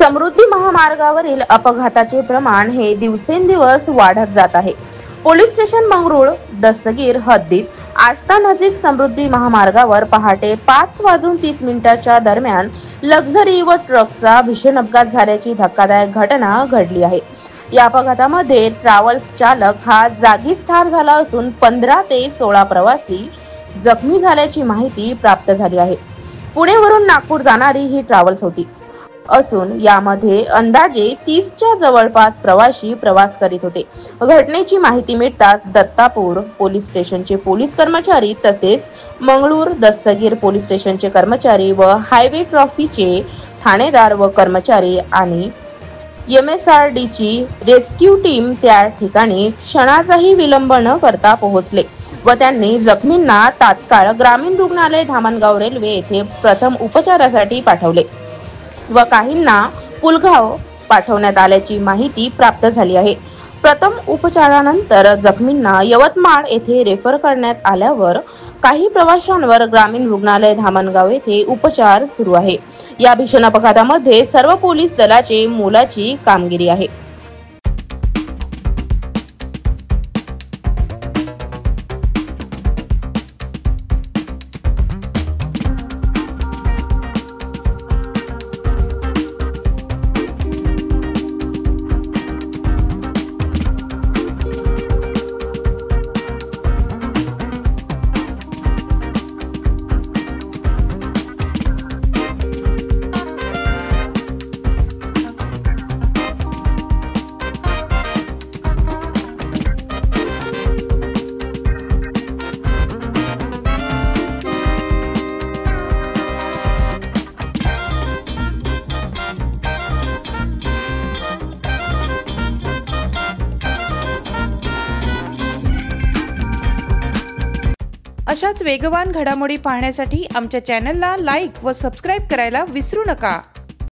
समृद्धी महामार्गावरील अपघाताचे प्रमाण हे दिवसेंदिवस वाढत जात आहे। पोलीस स्टेशन मंगरुळ दस्तगीर हद्दीत आष्टा नजीक समृद्धी महामार्गावर पहाटे 5:30 दरम्यान लक्झरी व ट्रकचा भीषण अपघात झाल्याची धक्कादायक घटना घडली आहे। या अपघातामध्ये ट्रॅव्हल्स चालक हा जागीच ठार झाला असून 15 ते 16 प्रवासी जखमी झाल्याची माहिती प्राप्त झाली आहे। पुणेवरून नागपूर जाणारी ही ट्रॅव्हल्स होती असून यामध्ये अंदाजे 30च्या जवळपास प्रवासी प्रवास करीत होते। घटनेची माहिती मिळताच दत्तापूर पोलीस स्टेशनचे पोलीस कर्मचारी तसेच मंगळूर दस्तगीर पोलीस स्टेशनचे कर्मचारी व हायवे ट्रॉफीचे ठाणेदार व कर्मचारी आणि MSRDची रेस्क्यू टीम त्या ठिकाणी क्षणाचाही विलंब न करता पोहोचले व त्यांनी जखमींना तात्काळ ग्रामीण रुग्णालय धामणगाव रेल्वे येथे प्रथम उपचारासाठी पाठवले व काहींना पुलगाव पाठवण्यात आल्याची माहिती प्राप्त झाली आहे। प्रथम उपचारानंतर जखमींना यवतमाळ येथे रेफर करण्यात आल्यावर काही प्रवाशांवर ग्रामीण रुग्णालय धामणगाव येथे उपचार सुरू आहे। या भीषण अपघातामध्ये सर्व पोलीस दलाचे मोलाची कामगिरी आहे। अशाच वेगवान घडामोडी पाहण्यासाठी आमच्या चॅनलला लाईक व सबस्क्राइब करायला विसरू नका।